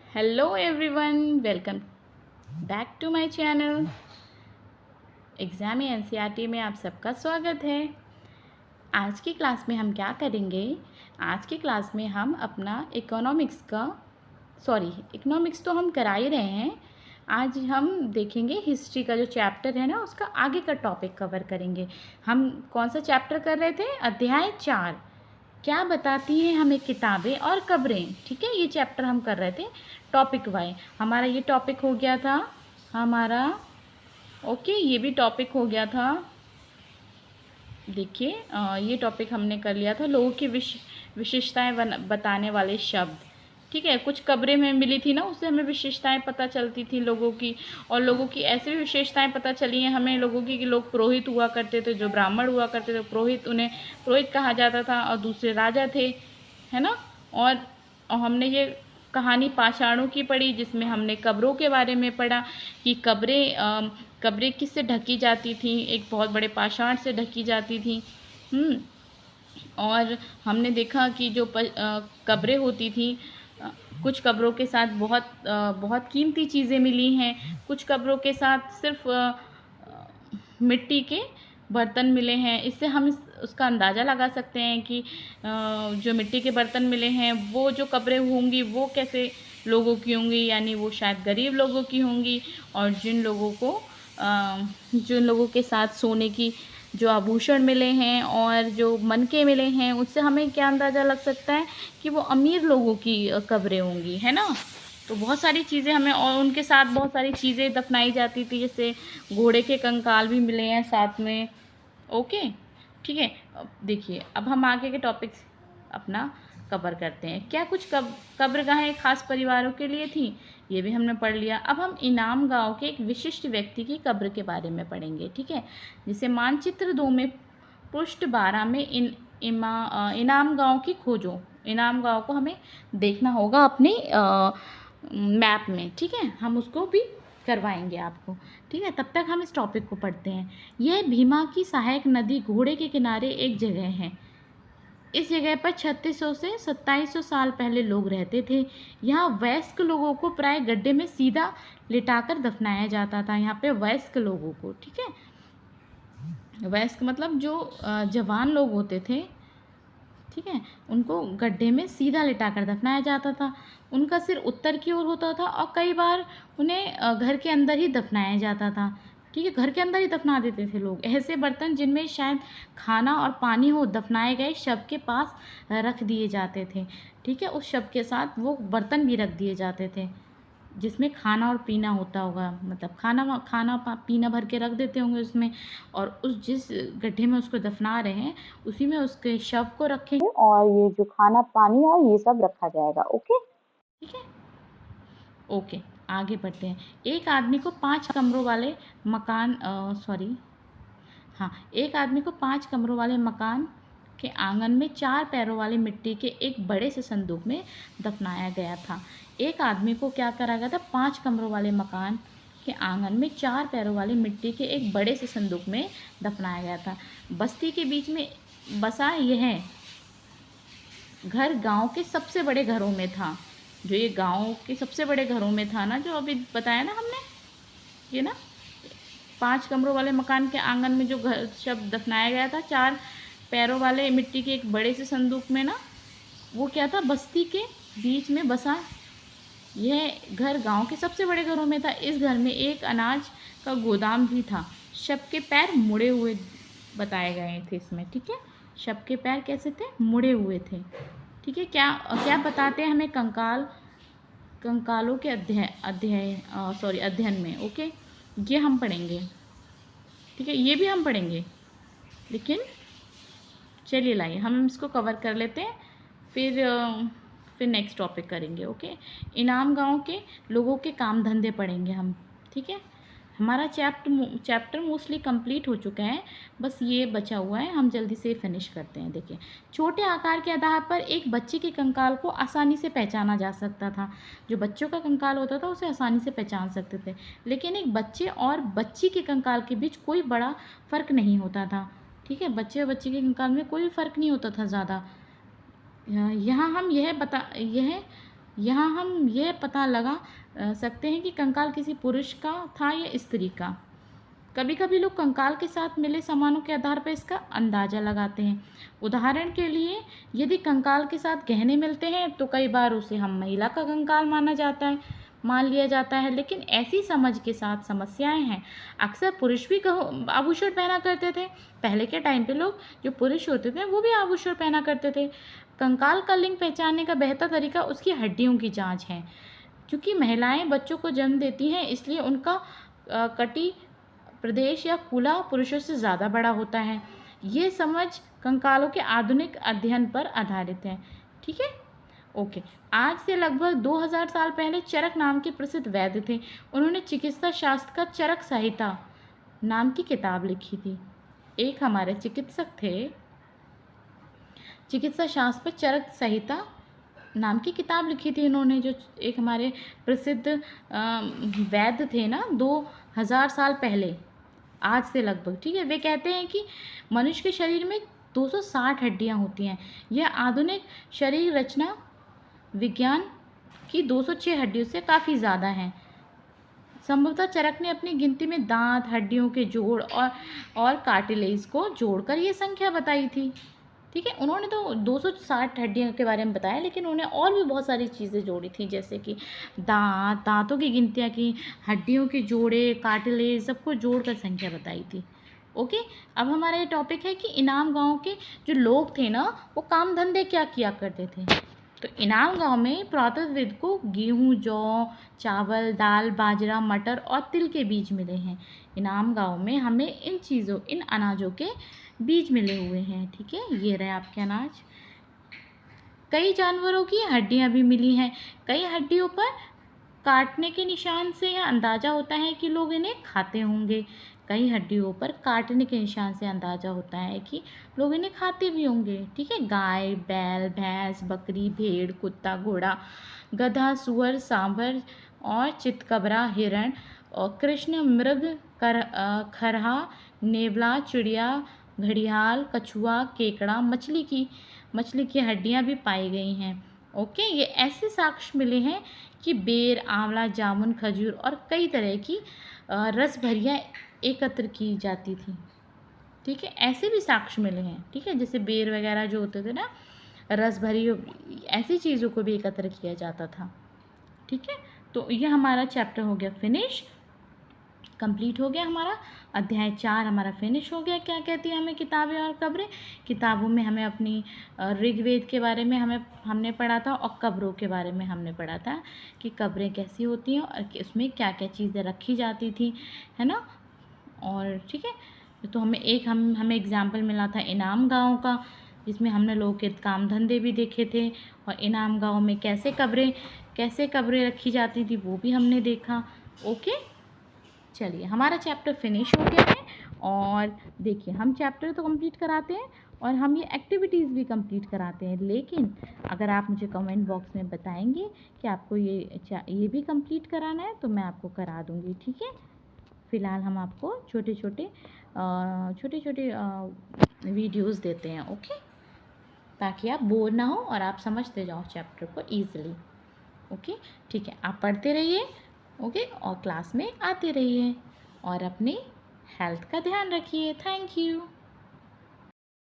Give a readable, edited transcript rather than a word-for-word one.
Hello everyone, welcome back to my channel. Exam NCERT में आप सबका स्वागत है। आज की क्लास में हम क्या करेंगे? आज की क्लास में हम अपना इकोनॉमिक्स तो हम करा ही रहे हैं। आज हम देखेंगे हिस्ट्री का जो चैप्टर है ना, उसका आगे का टॉपिक कवर करेंगे। हम कौन सा चैप्टर कर रहे थे? अध्याय 4, क्या बताती हैं हमें किताबें और खबरें। ठीक है, ये चैप्टर हम कर रहे थे टॉपिक वाई। हमारा ये टॉपिक हो गया था हमारा ये भी टॉपिक हो गया था। देखिए, ये टॉपिक हमने कर लिया था लोगों की विशेषताएं बताने वाले शब्द। ठीक है, कुछ खबरें में मिली थी ना, उससे हमें विशेषताएं पता चलती थी लोगों की। और लोगों की ऐसे भी विशेषताएं पता चली हैं हमें लोगों की कि लोग पुरोहित हुआ करते थे, जो ब्राह्मण हुआ करते थे पुरोहित, उन्हें पुरोहित कहा जाता था, और दूसरे राजा थे, है ना। और हमने ये कहानी पाषाणों की पढ़ी, जिसमें हमने कब्रों के बारे में पढ़ा कि कब्रें किससे ढकी जाती थी, एक बहुत बड़े पाषाण से ढकी जाती थी। और हमने देखा कि जो कब्रें होती थी, कुछ कब्रों के साथ बहुत कीमती चीज़ें मिली हैं, कुछ कब्रों के साथ सिर्फ मिट्टी के बर्तन मिले हैं। इससे हम उसका अंदाज़ा लगा सकते हैं कि जो मिट्टी के बर्तन मिले हैं वो जो कब्रें होंगी वो कैसे लोगों की होंगी, यानी वो शायद गरीब लोगों की होंगी। और जिन लोगों के साथ सोने की जो आभूषण मिले हैं और जो मनके मिले हैं, उससे हमें क्या अंदाज़ा लग सकता है कि वो अमीर लोगों की कब्रें होंगी, है ना। तो बहुत सारी चीज़ें हमें, और उनके साथ बहुत सारी चीज़ें दफनाई जाती थी, जैसे घोड़े के कंकाल भी मिले हैं साथ में। ओके, ठीक है। अब देखिए, अब हम आगे के टॉपिक अपना कवर करते हैं। क्या कुछ कब्रगाहें खास परिवारों के लिए थी, ये भी हमने पढ़ लिया। अब हम इनाम गांव के एक विशिष्ट व्यक्ति की कब्र के बारे में पढ़ेंगे। ठीक है, जिसे मानचित्र 2 में पृष्ठ 12 में इनाम गांव की खोजो। इनाम गांव को हमें देखना होगा अपने मैप में। ठीक है, हम उसको भी करवाएंगे आपको। ठीक है, तब तक हम इस टॉपिक को पढ़ते हैं। यह भीमा की सहायक नदी घोड़े के किनारे एक जगह है। इस जगह पर 3600 से 2700 साल पहले लोग रहते थे। यहाँ वयस्क लोगों को प्राय गड्ढे में सीधा लिटाकर दफनाया जाता था। यहाँ पे वयस्क लोगों को, ठीक है, वयस्क मतलब जो जवान लोग होते थे, ठीक है, उनको गड्ढे में सीधा लिटाकर दफनाया जाता था। उनका सिर उत्तर की ओर होता था और कई बार उन्हें घर के अंदर ही दफनाया जाता था। ठीक है, घर के अंदर ही दफना देते थे लोग। ऐसे बर्तन जिनमें शायद खाना और पानी हो, दफनाए गए शव के पास रख दिए जाते थे। ठीक है, उस शव के साथ वो बर्तन भी रख दिए जाते थे जिसमें खाना और पीना होता होगा, मतलब पीना भर के रख देते होंगे उसमें। और उस जिस गड्ढे में उसको दफना रहे हैं, उसी में उसके शव को रखेंगे और ये जो खाना पानी और ये सब रखा जाएगा। ओके, ठीक है, ओके। आगे बढ़ते हैं। एक आदमी को 5 कमरों वाले मकान एक आदमी को 5 कमरों वाले मकान के आंगन में 4 पैरों वाले मिट्टी के एक बड़े से संदूक में दफनाया गया था। एक आदमी को क्या करा गया था? 5 कमरों वाले मकान के आंगन में 4 पैरों वाले मिट्टी के एक बड़े से संदूक में दफनाया गया था। बस्ती के बीच में बसा यह घर गांव के सबसे बड़े घरों में था। जो ये गांव के सबसे बड़े घरों में था ना, जो अभी बताया ना हमने, ये ना 5 कमरों वाले मकान के आंगन में जो घर शव दफनाया गया था 4 पैरों वाले मिट्टी के एक बड़े से संदूक में ना, वो क्या था? बस्ती के बीच में बसा यह घर गांव के सबसे बड़े घरों में था। इस घर में एक अनाज का गोदाम भी था। शव के पैर मुड़े हुए बताए गए थे इसमें। ठीक है, शव के पैर कैसे थे? मुड़े हुए थे। ठीक है, क्या क्या बताते हैं हमें कंकालों के अध्ययन में। ओके, ये हम पढ़ेंगे। ठीक है, ये भी हम पढ़ेंगे, लेकिन चलिए लाइए हम इसको कवर कर लेते हैं, फिर नेक्स्ट टॉपिक करेंगे। ओके, इनाम गांव के लोगों के काम धंधे पढ़ेंगे हम। ठीक है, हमारा चैप्टर मोस्टली कंप्लीट हो चुका है, बस ये बचा हुआ है, हम जल्दी से फिनिश करते हैं। देखिए, छोटे आकार के आधार पर एक बच्चे के कंकाल को आसानी से पहचाना जा सकता था। जो बच्चों का कंकाल होता था उसे आसानी से पहचान सकते थे, लेकिन एक बच्चे और बच्ची के कंकाल के बीच कोई बड़ा फ़र्क नहीं होता था। ठीक है, बच्चे और बच्ची के कंकाल में कोई फ़र्क नहीं होता था ज़्यादा। यहाँ हम यह यहाँ हम यह पता लगा सकते हैं कि कंकाल किसी पुरुष का था या स्त्री का। कभी कभी लोग कंकाल के साथ मिले सामानों के आधार पर इसका अंदाज़ा लगाते हैं। उदाहरण के लिए, यदि कंकाल के साथ गहने मिलते हैं तो कई बार उसे हम महिला का कंकाल मान लिया जाता है। लेकिन ऐसी समझ के साथ समस्याएं हैं। अक्सर पुरुष भी आभूषण पहना करते थे। पहले के टाइम पे लोग जो पुरुष होते थे वो भी आभूषण पहना करते थे। कंकाल का लिंग पहचानने का बेहतर तरीका उसकी हड्डियों की जांच है। क्योंकि महिलाएं बच्चों को जन्म देती हैं, इसलिए उनका कटी प्रदेश या कूल्हा पुरुषों से ज़्यादा बड़ा होता है। ये समझ कंकालों के आधुनिक अध्ययन पर आधारित है। ठीक है, ओके। आज से लगभग 2000 साल पहले चरक नाम के प्रसिद्ध वैद्य थे। उन्होंने चिकित्सा शास्त्र का चरक संहिता नाम की किताब लिखी थी। एक हमारे चिकित्सक थे, चिकित्सा शास्त्र पर चरक संहिता नाम की किताब लिखी थी इन्होंने, जो एक हमारे प्रसिद्ध वैद्य थे ना 2000 साल पहले, आज से लगभग। ठीक है, वे कहते हैं कि मनुष्य के शरीर में 260 हड्डियां होती हैं। यह आधुनिक शरीर रचना विज्ञान की 206 हड्डियों से काफ़ी ज़्यादा है। संभवतः चरक ने अपनी गिनती में दांत, हड्डियों के जोड़ और कार्टिलेज को जोड़कर ये संख्या बताई थी। ठीक है, उन्होंने तो 260 हड्डियों के बारे में बताया, लेकिन उन्होंने और भी बहुत सारी चीज़ें जोड़ी थी, जैसे कि दांतों की गिनतियाँ की, हड्डियों के जोड़े, कार्टिलेज, सबको जोड़कर संख्या बताई थी। ओके, अब हमारा ये टॉपिक है कि इनाम गांव के जो लोग थे ना, वो काम धंधे क्या किया करते थे। तो इनाम गांव में पुरातत्वविद को गेहूँ, जौ, चावल, दाल, बाजरा, मटर और तिल के बीज मिले हैं। इनाम गांव में हमें इन अनाजों के बीज मिले हुए हैं। ठीक है, ये रहे आपके अनाज। कई जानवरों की हड्डियां भी मिली हैं। कई हड्डियों पर काटने के निशान से यह अंदाज़ा होता है कि लोग इन्हें खाते होंगे। कई हड्डियों पर काटने के निशान से अंदाज़ा होता है कि लोग इन्हें खाते भी होंगे। ठीक है, गाय, बैल, भैंस, बकरी, भेड़, कुत्ता, घोड़ा, गधा, सुअर, सांभर और चितकबरा, हिरण और कृष्ण मृग, खरहा, नेवला, चिड़िया, घड़ियाल, कछुआ, केकड़ा, मछली की हड्डियां भी पाई गई हैं। ओके, ये ऐसे साक्ष्य मिले हैं कि बेर, आंवला, जामुन, खजूर और कई तरह की रस भरियाँ एकत्र की जाती थी। ठीक है, ऐसे भी साक्ष्य मिले हैं। ठीक है, जैसे बेर वगैरह जो होते थे ना, रस भरी, ऐसी चीज़ों को भी एकत्र किया जाता था। ठीक है, तो ये हमारा चैप्टर हो गया फिनिश, कंप्लीट हो गया। हमारा अध्याय 4 हमारा फिनिश हो गया। क्या कहती है हमें किताबें और कब्रें। किताबों में हमें अपनी ऋग्वेद के बारे में हमने पढ़ा था, और कब्रों के बारे में हमने पढ़ा था कि कब्रें कैसी होती हैं और उसमें क्या क्या चीज़ें रखी जाती थी, है ना। और ठीक है, तो हमें एग्जाम्पल मिला था इनाम गाँव का, जिसमें हमने लोगों के काम धंधे भी देखे थे, और इनाम गाँव में कैसे कब्रें रखी जाती थी वो भी हमने देखा। ओके, चलिए हमारा चैप्टर फिनिश हो गया है। और देखिए, हम चैप्टर तो कंप्लीट कराते हैं और हम ये एक्टिविटीज़ भी कंप्लीट कराते हैं, लेकिन अगर आप मुझे कमेंट बॉक्स में बताएंगे कि आपको ये भी कंप्लीट कराना है तो मैं आपको करा दूँगी। ठीक है, फ़िलहाल हम आपको छोटे छोटे वीडियोज़ देते हैं। ओके, ताकि आप बोर ना हो और आप समझते जाओ चैप्टर को ईज़िली। ओके, ठीक है, आप पढ़ते रहिए। ओके, और क्लास में आते रहिए और अपनी हेल्थ का ध्यान रखिए। Thank you.